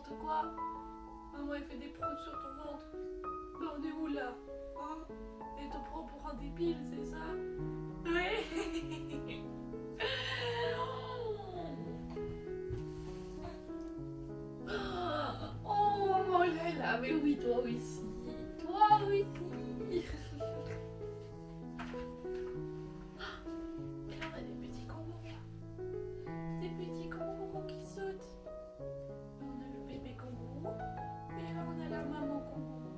n'importe quoi. Maman elle fait des proutes sur ton ventre. Mais on est où là, hein? Elle te prend pour un débile, c'est ça? Ouais. Oh là là, mais oui, toi aussi. Toi aussi. Et là on a des petits kangourous là. Des petits kangourous qui sautent. Là, on a le bébé kangourou. Et là on a la maman kangourou.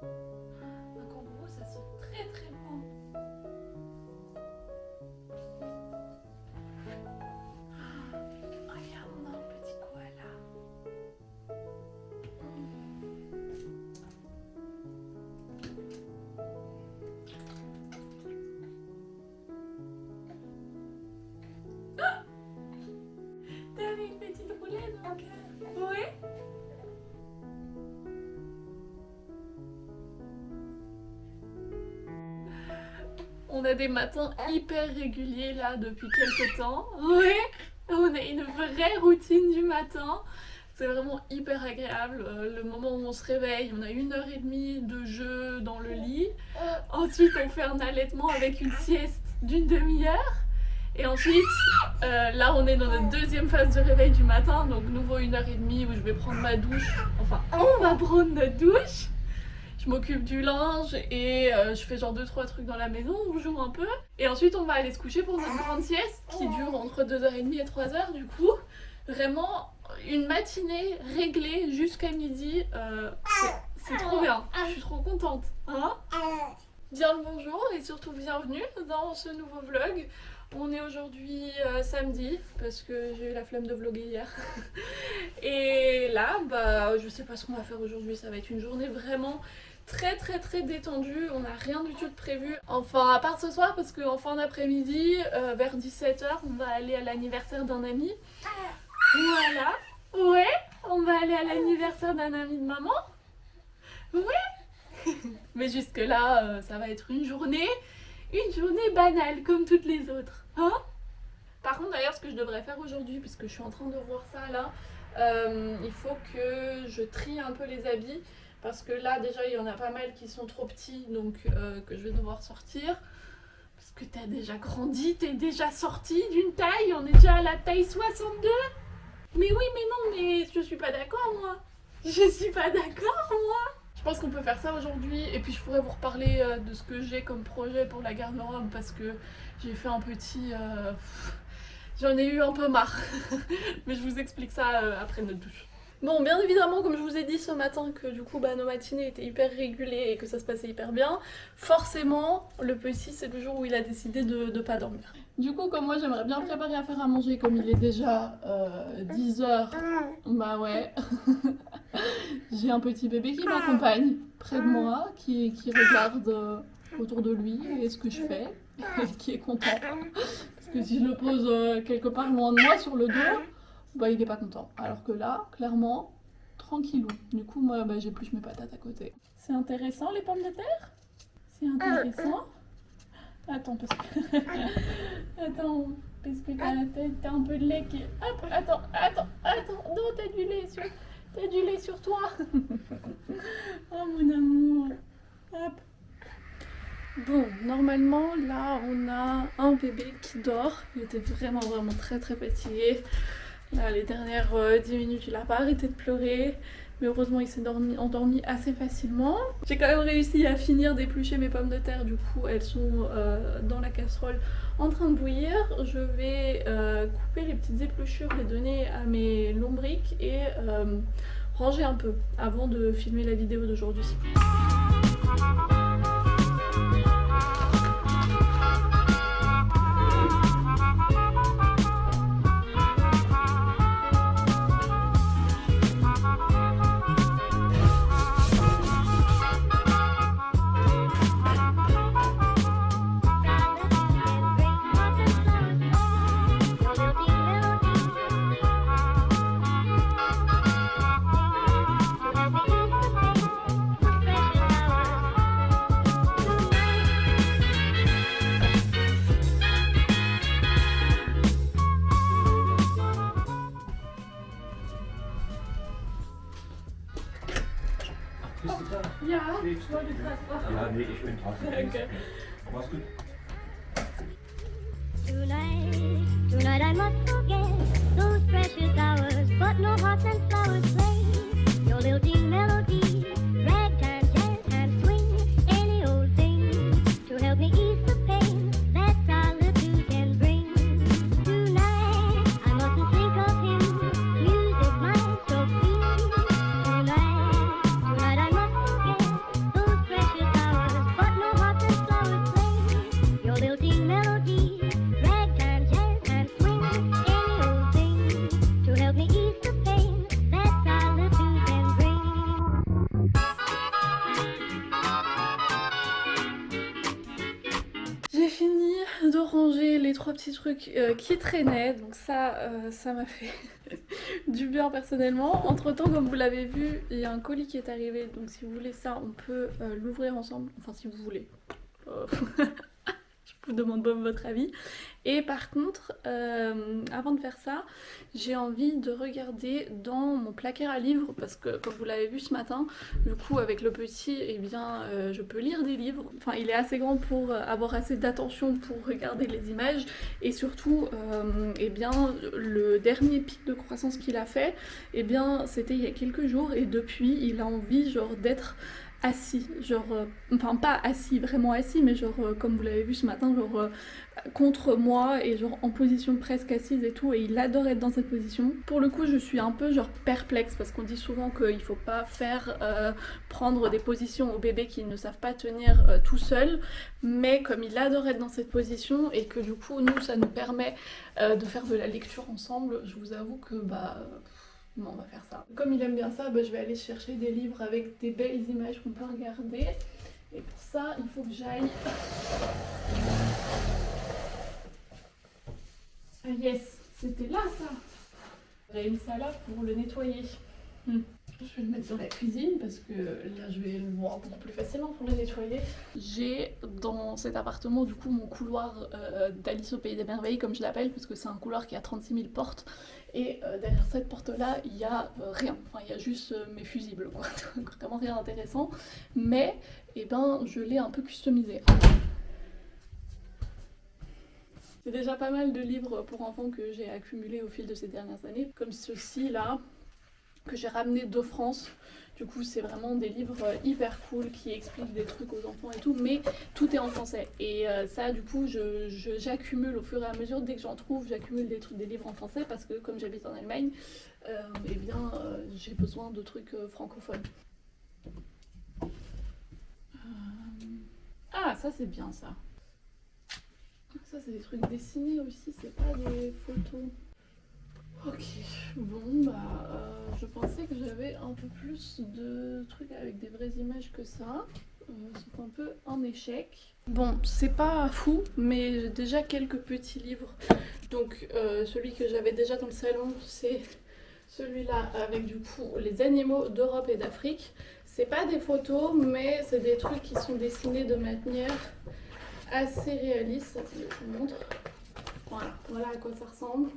Un kangourou ça saute très très loin. Regarde, on a un petit koala. T'as vu une petite roulette, mon cœur? Ouais. On a des matins hyper réguliers là depuis quelques temps. Ouais. On a une vraie routine du matin. C'est vraiment hyper agréable. Le moment où on se réveille, on a 1h30 de jeu dans le lit. Ensuite, on fait un allaitement avec une sieste d'une demi-heure. Et ensuite, là, on est dans notre deuxième phase de réveil du matin. Donc, nouveau 1h30 où je vais prendre ma douche. Enfin, on va prendre notre douche. Je m'occupe du linge et je fais genre 2-3 trucs dans la maison, on joue un peu. Et ensuite on va aller se coucher pour notre grande sieste qui dure entre 2h30 et 3h du coup. Vraiment une matinée réglée jusqu'à midi, c'est trop bien, je suis trop contente. Hein? Bien le bonjour et surtout bienvenue dans ce nouveau vlog. On est aujourd'hui samedi parce que j'ai eu la flemme de vlogger hier. Et là, bah, je sais pas ce qu'on va faire aujourd'hui, ça va être une journée vraiment très détendue, on n'a rien du tout de prévu. Enfin, à part ce soir parce qu'en fin d'après-midi, vers 17h, on va aller à l'anniversaire d'un ami. Voilà, ouais, on va aller à l'anniversaire d'un ami de maman. Ouais. Mais jusque là, ça va être une journée banale comme toutes les autres. Hein? Par contre d'ailleurs ce que je devrais faire aujourd'hui, puisque je suis en train de voir ça là, il faut que je trie un peu les habits. Parce que là déjà il y en a pas mal qui sont trop petits, donc que je vais devoir sortir. Parce que t'as déjà grandi, t'es déjà sorti d'une taille, on est déjà à la taille 62. Mais oui mais non, mais je suis pas d'accord moi. Je suis pas d'accord moi. Je pense qu'on peut faire ça aujourd'hui et puis je pourrais vous reparler de ce que j'ai comme projet pour la garde-robe parce que j'ai fait un petit... J'en ai eu un peu marre. Mais je vous explique ça après notre douche. Bon, bien évidemment, comme je vous ai dit ce matin que du coup nos matinées étaient hyper régulées et que ça se passait hyper bien, forcément le petit c'est le jour où il a décidé de pas dormir. Du coup, comme moi j'aimerais bien préparer à faire à manger, comme il est déjà 10h, bah ouais, j'ai un petit bébé qui m'accompagne près de moi, qui regarde autour de lui et ce que je fais, et qui est content. Parce que si je le pose quelque part loin de moi sur le dos, bah il est pas content. Alors que là, clairement, tranquillou. Du coup, moi, bah, j'épluche mes patates à côté. C'est intéressant les pommes de terre? C'est intéressant? Attends, parce que... Attends, parce que t'as un peu de lait qui... Hop, attends. Non, t'as du lait sur toi. Oh mon amour. Hop. Bon, normalement, là, on a un bébé qui dort. Il était vraiment très fatigué. Là, les dernières 10 minutes, il n'a pas arrêté de pleurer. Mais heureusement, il s'est endormi assez facilement. J'ai quand même réussi à finir d'éplucher mes pommes de terre. Du coup, elles sont dans la casserole en train de bouillir. Je vais couper les petites épluchures, les donner à mes lombrics et ranger un peu avant de filmer la vidéo d'aujourd'hui. wollte gerade machen. Ja, nee, ich bin draußen. Okay. Mach's gut. Tonight I must forget those precious hours, but no hearts and flowers play. Your lilting melody, ragtime, jazz and swing, any old thing to help me ease the pain that solitude can bring. Tonight I mustn't think of him, music might so sweet. Tonight I must forget those precious hours, but no hearts and flowers play. Your lilting melody, ragtime, jazz and swing, any old thing to help me ease the pain that solitude can bring. J'ai fini de ranger les 3 petits trucs qui traînaient, donc ça m'a fait du bien personnellement. Entre temps, comme vous l'avez vu, il y a un colis qui est arrivé, donc si vous voulez ça, on peut l'ouvrir ensemble, enfin si vous voulez. Je vous demande pas votre avis. Et par contre, avant de faire ça, j'ai envie de regarder dans mon placard à livres parce que comme vous l'avez vu ce matin, du coup avec le petit, eh bien je peux lire des livres. Enfin, il est assez grand pour avoir assez d'attention pour regarder les images et surtout, eh bien le dernier pic de croissance qu'il a fait, eh bien c'était il y a quelques jours et depuis il a envie genre d'être assis, genre, enfin pas assis, vraiment assis, mais genre comme vous l'avez vu ce matin, genre contre moi et genre en position presque assise et tout, et il adore être dans cette position. Pour le coup je suis un peu genre perplexe parce qu'on dit souvent qu'il faut pas faire prendre des positions aux bébés qui ne savent pas tenir tout seul, mais comme il adore être dans cette position et que du coup nous ça nous permet de faire de la lecture ensemble, je vous avoue que bon, on va faire ça. Comme il aime bien ça, je vais aller chercher des livres avec des belles images qu'on peut regarder. Et pour ça, il faut que j'aille... Ah yes, c'était là ça. J'avais mis ça là pour le nettoyer. Je vais le mettre dans la cuisine parce que là je vais le voir beaucoup plus facilement pour le nettoyer. J'ai dans cet appartement du coup mon couloir d'Alice au Pays des Merveilles comme je l'appelle parce que c'est un couloir qui a 36 000 portes et derrière cette porte là il y a rien, enfin il y a juste mes fusibles quoi, vraiment rien d'intéressant mais eh ben je l'ai un peu customisé. C'est déjà pas mal de livres pour enfants que j'ai accumulés au fil de ces dernières années comme ceci là que j'ai ramené de France. Du coup c'est vraiment des livres hyper cool qui expliquent des trucs aux enfants et tout, mais tout est en français et ça du coup j'accumule au fur et à mesure, dès que j'en trouve j'accumule des livres en français parce que comme j'habite en Allemagne eh bien j'ai besoin de trucs francophones. Ah ça c'est bien ça. Ça c'est des trucs dessinés aussi, c'est pas des photos. Ok, bon je pensais que j'avais un peu plus de trucs avec des vraies images que ça. C'est un peu un échec. Bon, c'est pas fou, mais j'ai déjà quelques petits livres. Donc celui que j'avais déjà dans le salon, c'est celui-là avec du coup les animaux d'Europe et d'Afrique. C'est pas des photos, mais c'est des trucs qui sont dessinés de manière assez réaliste. Attendez, je vous montre. Voilà à quoi ça ressemble.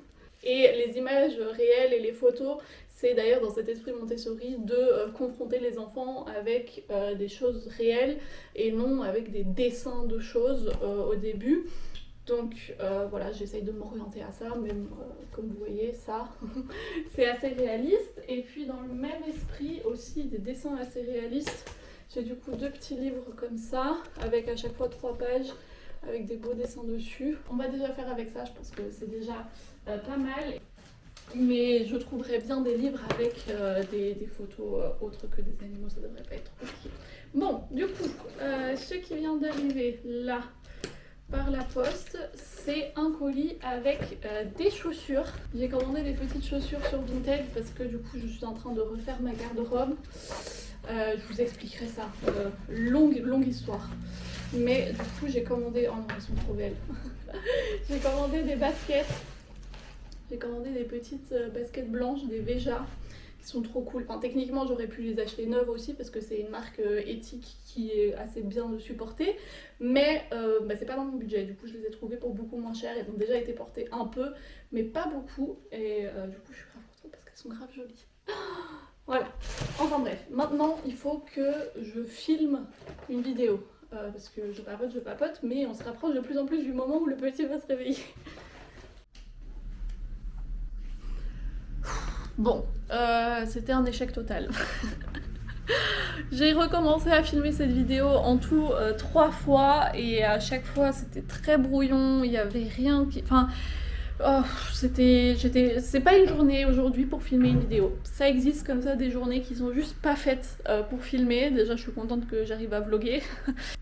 Et les images réelles et les photos, c'est d'ailleurs dans cet esprit Montessori de confronter les enfants avec des choses réelles et non avec des dessins de choses au début. Donc voilà, j'essaye de m'orienter à ça, même comme vous voyez, ça, c'est assez réaliste. Et puis dans le même esprit aussi, des dessins assez réalistes, j'ai du coup 2 petits livres comme ça, avec à chaque fois 3 pages, avec des beaux dessins dessus. On va déjà faire avec ça, je pense que c'est déjà pas mal. Mais je trouverais bien des livres avec des photos autres que des animaux, ça devrait pas être compliqué. Bon, du coup, ce qui vient d'arriver là, par la poste, c'est un colis avec des chaussures. J'ai commandé des petites chaussures sur Vinted parce que du coup je suis en train de refaire ma garde-robe. Je vous expliquerai ça, longue histoire. Mais du coup j'ai commandé, oh non elles sont trop belles. J'ai commandé des baskets. J'ai commandé des petites baskets blanches, des Veja, qui sont trop cool. Enfin techniquement j'aurais pu les acheter neuves aussi parce que c'est une marque éthique qui est assez bien supportée. Mais c'est pas dans mon budget, du coup je les ai trouvées pour beaucoup moins cher. Elles ont déjà été portées un peu, mais pas beaucoup. Et du coup je suis grave contente parce qu'elles sont grave jolies. Voilà. Enfin bref, maintenant il faut que je filme une vidéo. Parce que je papote, mais on se rapproche de plus en plus du moment où le petit va se réveiller. Bon, c'était un échec total. J'ai recommencé à filmer cette vidéo en tout 3 fois et à chaque fois c'était très brouillon, il n'y avait rien qui... Enfin, oh, c'est pas une journée aujourd'hui pour filmer une vidéo. Ça existe comme ça des journées qui sont juste pas faites pour filmer. Déjà je suis contente que j'arrive à vlogger.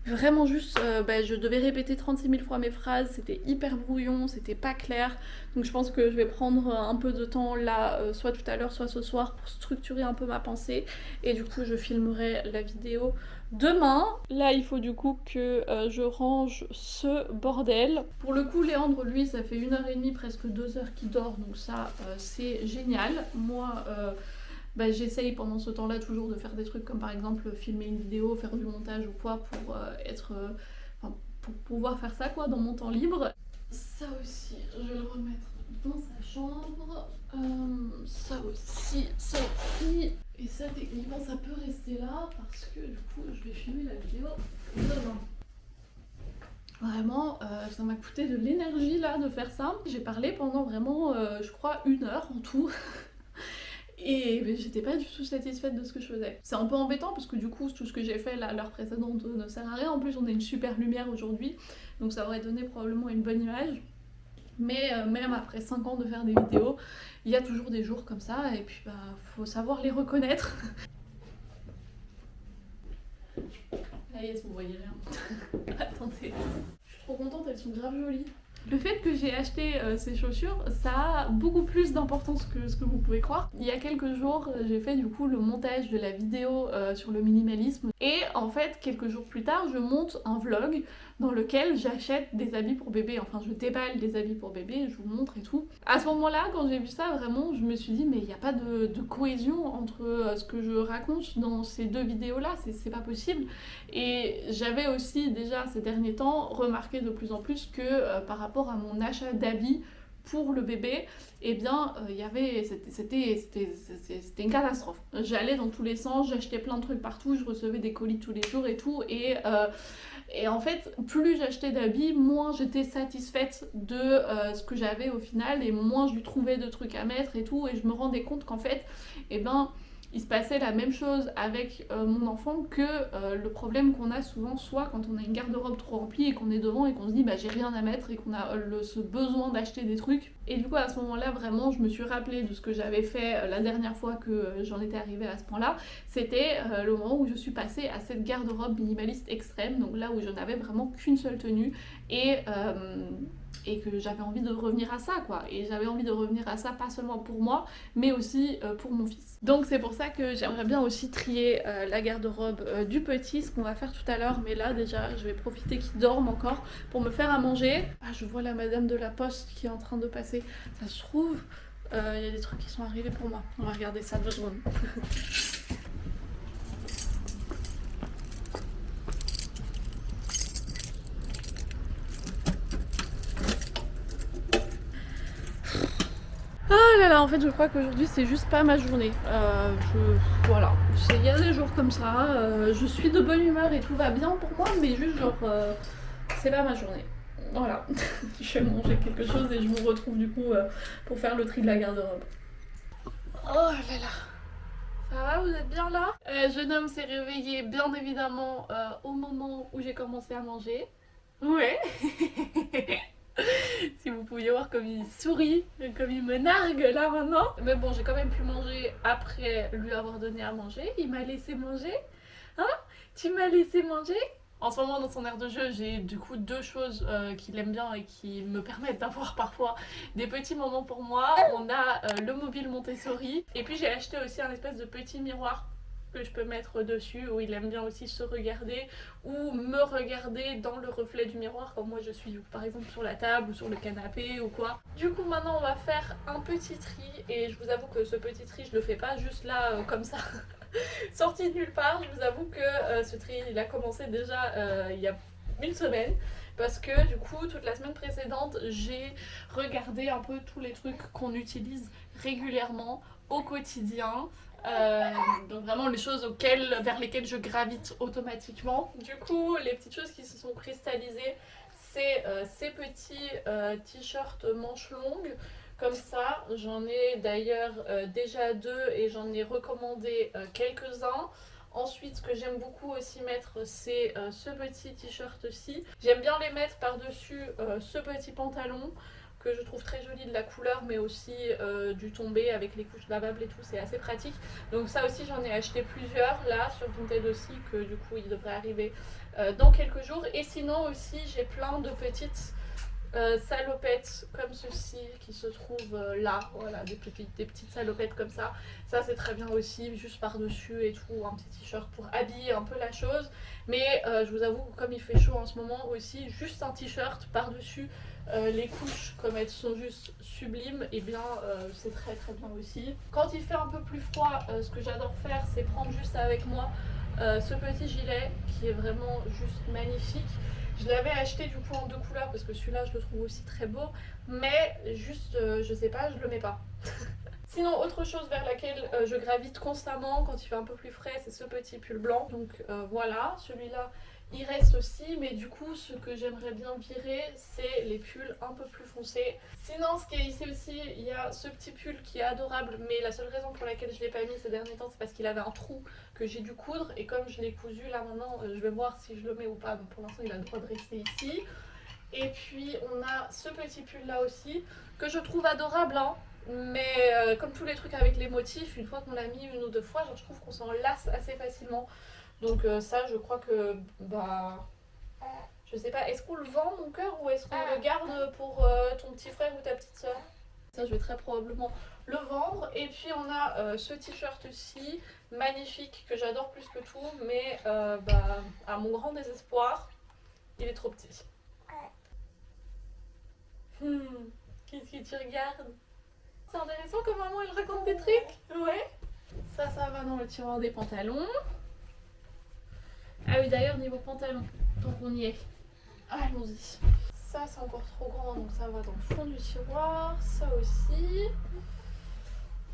Vraiment juste, je devais répéter 36 000 fois mes phrases, c'était hyper brouillon, c'était pas clair. Donc je pense que je vais prendre un peu de temps là, soit tout à l'heure, soit ce soir, pour structurer un peu ma pensée. Et du coup je filmerai la vidéo demain. Là il faut du coup que je range ce bordel. Pour le coup Léandre lui ça fait 1h30, presque 2 heures qu'il dort, donc ça c'est génial. Moi j'essaye pendant ce temps là toujours de faire des trucs comme par exemple filmer une vidéo, faire du montage ou quoi pour pour pouvoir faire ça quoi dans mon temps libre. Ça aussi je vais le remettre dans sa chambre, ça aussi. Et ça, techniquement, ça peut rester là parce que du coup, je vais filmer la vidéo demain. Vraiment, ça m'a coûté de l'énergie là de faire ça. J'ai parlé pendant vraiment, je crois, 1 heure en tout. Et j'étais pas du tout satisfaite de ce que je faisais. C'est un peu embêtant parce que du coup, tout ce que j'ai fait à l'heure précédente ne sert à rien. En plus, on a une super lumière aujourd'hui, donc ça aurait donné probablement une bonne image. Mais même après 5 ans de faire des vidéos, il y a toujours des jours comme ça et puis faut savoir les reconnaître. Ah yes, vous voyez rien. Attendez. Je suis trop contente, elles sont grave jolies. Le fait que j'ai acheté ces chaussures, ça a beaucoup plus d'importance que ce que vous pouvez croire. Il y a quelques jours, j'ai fait du coup le montage de la vidéo sur le minimalisme. Et en fait, quelques jours plus tard, je monte un vlog dans lequel j'achète des habits pour bébé. Enfin, je déballe des habits pour bébé, je vous montre et tout. À ce moment-là, quand j'ai vu ça, vraiment, je me suis dit, mais il n'y a pas de cohésion entre ce que je raconte dans ces 2 vidéos-là, c'est pas possible. Et j'avais aussi déjà ces derniers temps remarqué de plus en plus que par rapport à mon achat d'habits pour le bébé, eh bien c'était une catastrophe. J'allais dans tous les sens, j'achetais plein de trucs partout, je recevais des colis tous les jours et tout, et en fait plus j'achetais d'habits, moins j'étais satisfaite de ce que j'avais au final, et moins je lui trouvais de trucs à mettre et tout, et je me rendais compte qu'en fait il se passait la même chose avec mon enfant que le problème qu'on a souvent, soit quand on a une garde-robe trop remplie et qu'on est devant et qu'on se dit j'ai rien à mettre et qu'on a ce besoin d'acheter des trucs. Et du coup à ce moment-là vraiment je me suis rappelée de ce que j'avais fait la dernière fois que j'en étais arrivée à ce point-là. C'était le moment où je suis passée à cette garde-robe minimaliste extrême, donc là où je n'avais vraiment qu'une seule tenue et que j'avais envie de revenir à ça quoi. Et j'avais envie de revenir à ça pas seulement pour moi, mais aussi pour mon fils. Donc c'est pour ça que j'aimerais bien aussi trier la garde-robe du petit, ce qu'on va faire tout à l'heure. Mais là déjà je vais profiter qu'il dorme encore pour me faire à manger. Ah, je vois la madame de la poste qui est en train de passer. Ça se trouve, il y a des trucs qui sont arrivés pour moi. On va regarder ça 2 secondes. Ah là là, en fait je crois qu'aujourd'hui c'est juste pas ma journée. Voilà, il y a des jours comme ça, je suis de bonne humeur et tout va bien pour moi, mais juste genre c'est pas ma journée. Voilà, je vais manger quelque chose et je vous retrouve du coup pour faire le tri de la garde-robe. Oh là là, ça va, vous êtes bien là? Jeune homme s'est réveillé bien évidemment au moment où j'ai commencé à manger. Ouais. Si vous pouviez voir comme il sourit, comme il me nargue là maintenant. Mais bon, j'ai quand même pu manger après lui avoir donné à manger. Il m'a laissé manger. Hein? Tu m'as laissé manger? En ce moment, dans son aire de jeu, j'ai du coup 2 choses qu'il aime bien et qui me permettent d'avoir parfois des petits moments pour moi. On a le mobile Montessori. Et puis j'ai acheté aussi un espèce de petit miroir que je peux mettre dessus, où il aime bien aussi se regarder ou me regarder dans le reflet du miroir quand moi je suis par exemple sur la table ou sur le canapé ou quoi. Du coup maintenant on va faire un petit tri, et je vous avoue que ce petit tri je le fais pas juste là comme ça sorti de nulle part. Je vous avoue que ce tri il a commencé déjà il y a 1 semaine, parce que du coup toute la semaine précédente j'ai regardé un peu tous les trucs qu'on utilise régulièrement au quotidien, Donc vraiment les choses vers lesquelles je gravite automatiquement. Du coup, les petites choses qui se sont cristallisées, c'est ces petits t-shirts manches longues. Comme ça, j'en ai d'ailleurs déjà 2 et j'en ai recommandé quelques-uns. Ensuite, ce que j'aime beaucoup aussi mettre, c'est ce petit t-shirt-ci. J'aime bien les mettre par-dessus ce petit pantalon que je trouve très joli de la couleur, mais aussi du tombé avec les couches lavables et tout, c'est assez pratique. Donc ça aussi, j'en ai acheté plusieurs là sur Vinted aussi, que du coup, il devrait arriver dans quelques jours. Et sinon aussi, j'ai plein de petites salopettes comme ceci qui se trouvent là, voilà, des petites salopettes comme ça. Ça c'est très bien aussi, juste par dessus et tout, un petit t-shirt pour habiller un peu la chose. Mais je vous avoue que comme il fait chaud en ce moment aussi, juste un t-shirt par dessus les couches, comme elles sont juste sublimes, et bien c'est très très bien aussi. Quand il fait un peu plus froid, ce que j'adore faire, c'est prendre juste avec moi ce petit gilet qui est vraiment juste magnifique. Je l'avais acheté du coup en 2 couleurs parce que celui-là je le trouve aussi très beau, mais juste je sais pas, je le mets pas. Sinon, autre chose vers laquelle je gravite constamment quand il fait un peu plus frais, c'est ce petit pull blanc. Donc voilà, celui-là il reste aussi, mais du coup ce que j'aimerais bien virer, c'est les pulls un peu plus foncés. Sinon, ce qui est ici aussi, il y a ce petit pull qui est adorable, mais la seule raison pour laquelle je l'ai pas mis ces derniers temps, c'est parce qu'il avait un trou que j'ai dû coudre, et comme je l'ai cousu, là maintenant je vais voir si je le mets ou pas. Donc pour l'instant il a le droit de rester ici. Et puis on a ce petit pull là aussi, que je trouve adorable, hein. Mais comme tous les trucs avec les motifs, une fois qu'on l'a mis 1 ou 2 fois, je trouve qu'on s'en lasse assez facilement. Donc ça, je crois que, bah, je sais pas, est-ce qu'on le vend mon cœur ou est-ce qu'on le garde pour ton petit frère ou ta petite soeur? Ça, je vais très probablement le vendre. Et puis on a ce t-shirt-ci, magnifique, que j'adore plus que tout, mais bah, à mon grand désespoir, il est trop petit. Qu'est-ce que tu regardes? C'est intéressant comme maman elle raconte des trucs. Ouais. Ça va dans le tiroir des pantalons. Ah oui, d'ailleurs niveau pantalon, tant qu'on y est, allons-y. Ça c'est encore trop grand, donc ça va dans le fond du tiroir. Ça aussi.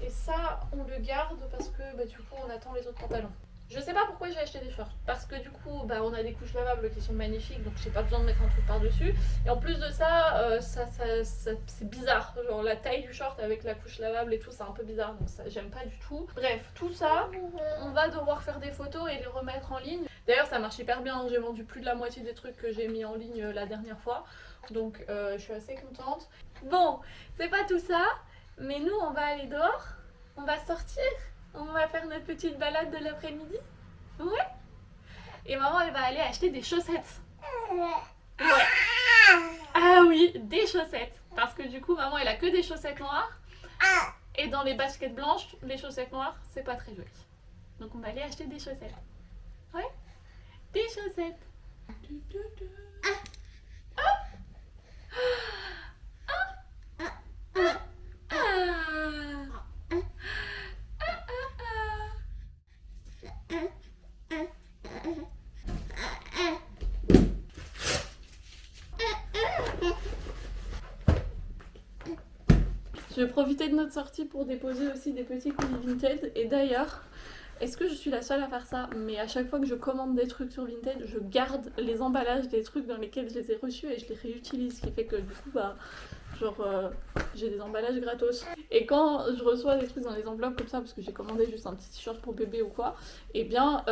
Et ça on le garde parce que bah, du coup on attend les autres pantalons. Je sais pas pourquoi j'ai acheté des shorts, parce que du coup bah, on a des couches lavables qui sont magnifiques, donc j'ai pas besoin de mettre un truc par dessus. Et en plus de ça, c'est bizarre, genre la taille du short avec la couche lavable et tout, c'est un peu bizarre, donc ça j'aime pas du tout. Bref, tout ça, on va devoir faire des photos et les remettre en ligne. D'ailleurs ça marche hyper bien, j'ai vendu plus de la moitié des trucs que j'ai mis en ligne la dernière fois, donc je suis assez contente. Bon, c'est pas tout ça, mais nous on va aller dehors, on va sortir. On va faire notre petite balade de l'après-midi. Ouais. Et maman, elle va aller acheter des chaussettes. Ouais. Ah oui, des chaussettes. Parce que du coup, maman, elle a que des chaussettes noires. Et dans les baskets blanches, les chaussettes noires, c'est pas très joli. Donc on va aller acheter des chaussettes. Ouais. Des chaussettes. Je vais profiter de notre sortie pour déposer aussi des petits colis Vinted. Et d'ailleurs, est-ce que je suis la seule à faire ça? Mais à chaque fois que je commande des trucs sur Vinted, je garde les emballages des trucs dans lesquels je les ai reçus et je les réutilise. Ce qui fait que du coup, bah, genre, j'ai des emballages gratos. Et quand je reçois des trucs dans les enveloppes comme ça, parce que j'ai commandé juste un petit t-shirt pour bébé ou quoi, et bien,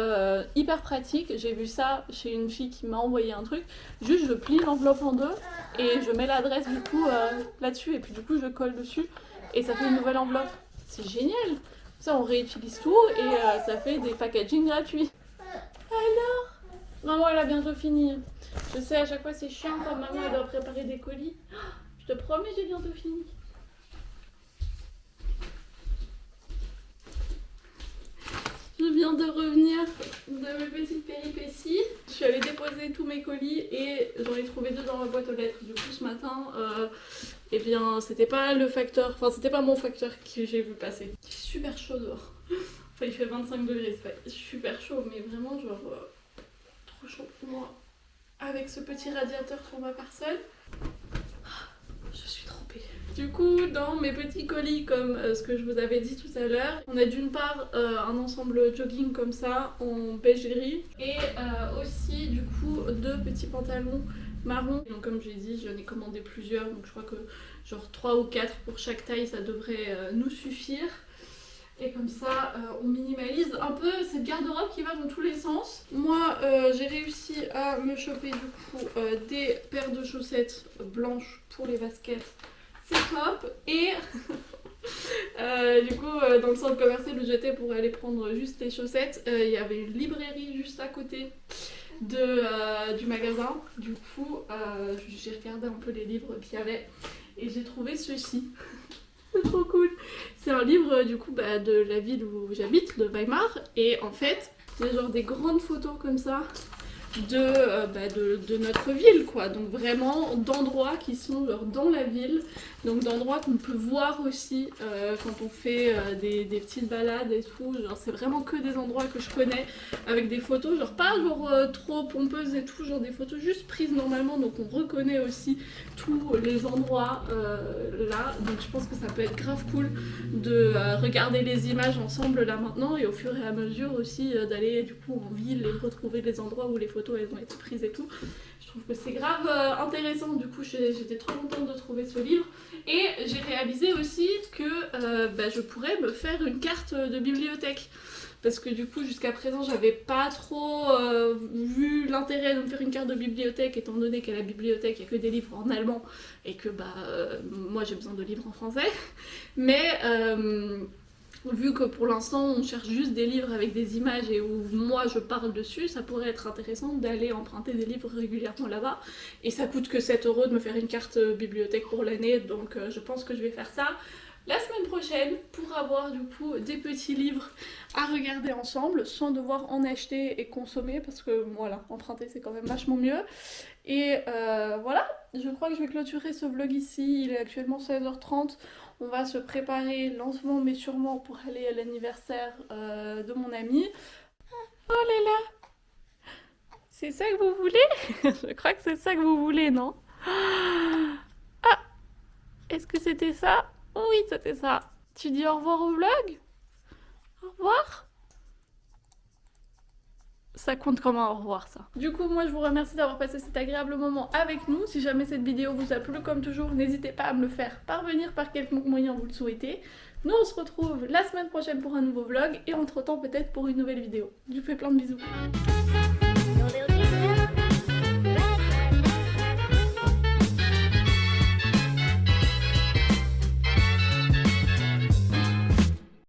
hyper pratique. J'ai vu ça chez une fille qui m'a envoyé un truc. Juste, je plie l'enveloppe en 2 et je mets l'adresse du coup là-dessus. Et puis du coup, je colle dessus et ça fait une nouvelle enveloppe. C'est génial! Ça, on réutilise tout et ça fait des packaging gratuits. Alors, maman, elle a bientôt fini. Je sais, à chaque fois, c'est chiant quand maman elle doit préparer des colis. Je te promets, j'ai bientôt fini. Je viens de revenir de mes petites péripéties. Je suis allée déposer tous mes colis et j'en ai trouvé 2 dans ma boîte aux lettres. Du coup, ce matin, eh bien, c'était pas le facteur, enfin, c'était pas mon facteur que j'ai vu passer. Il fait super chaud dehors. Enfin, il fait 25 degrés, c'est pas super chaud, mais vraiment, genre, trop chaud pour moi. Avec ce petit radiateur pour ma personne. Je suis trempée. Du coup, dans mes petits colis, comme ce que je vous avais dit tout à l'heure, on a d'une part un ensemble jogging comme ça, en beige gris, et aussi du coup 2 petits pantalons marron. Donc comme j'ai dit, j'en ai commandé plusieurs, donc je crois que genre 3 ou 4 pour chaque taille, ça devrait nous suffire. Et comme ça, on minimalise un peu cette garde-robe qui va dans tous les sens. Moi, j'ai réussi à me choper du coup des paires de chaussettes blanches pour les baskets. C'est top. Et du coup, dans le centre commercial où j'étais pour aller prendre juste les chaussettes, il y avait une librairie juste à côté du magasin. Du coup, j'ai regardé un peu les livres qu'il y avait et j'ai trouvé ceci. C'est trop cool. C'est un livre du coup de la ville où j'habite, de Weimar, et en fait il y a genre des grandes photos comme ça de notre ville quoi, donc vraiment d'endroits qui sont genre dans la ville, donc d'endroits qu'on peut voir aussi quand on fait des petites balades et tout, genre c'est vraiment que des endroits que je connais avec des photos, genre pas genre trop pompeuses et tout, genre des photos juste prises normalement, donc on reconnaît aussi tous les endroits là, donc je pense que ça peut être grave cool de regarder les images ensemble là maintenant, et au fur et à mesure aussi d'aller du coup en ville et retrouver les endroits où les photos elles ont été prises et tout. Je trouve que c'est grave intéressant, du coup j'étais trop contente de trouver ce livre, et j'ai réalisé aussi que je pourrais me faire une carte de bibliothèque. Parce que du coup jusqu'à présent j'avais pas trop vu l'intérêt de me faire une carte de bibliothèque, étant donné qu'à la bibliothèque il n'y a que des livres en allemand et que moi j'ai besoin de livres en français. Mais vu que pour l'instant on cherche juste des livres avec des images et où moi je parle dessus, ça pourrait être intéressant d'aller emprunter des livres régulièrement là-bas. Et ça coûte que 7 € de me faire une carte bibliothèque pour l'année, donc je pense que je vais faire ça la semaine prochaine pour avoir du coup des petits livres à regarder ensemble sans devoir en acheter et consommer, parce que voilà, emprunter c'est quand même vachement mieux. Et voilà, je crois que je vais clôturer ce vlog ici, il est actuellement 16h30. On va se préparer lentement mais sûrement pour aller à l'anniversaire de mon ami. Oh là là, c'est ça que vous voulez? Je crois que c'est ça que vous voulez, non? Ah, est-ce que c'était ça? Oui, c'était ça. Tu dis au revoir au vlog? Au revoir? Ça compte comme un au revoir, ça. Du coup, moi je vous remercie d'avoir passé cet agréable moment avec nous. Si jamais cette vidéo vous a plu, comme toujours, n'hésitez pas à me le faire parvenir par quelconque moyen vous le souhaitez. Nous on se retrouve la semaine prochaine pour un nouveau vlog, et entre temps peut-être pour une nouvelle vidéo. Je vous fais plein de bisous.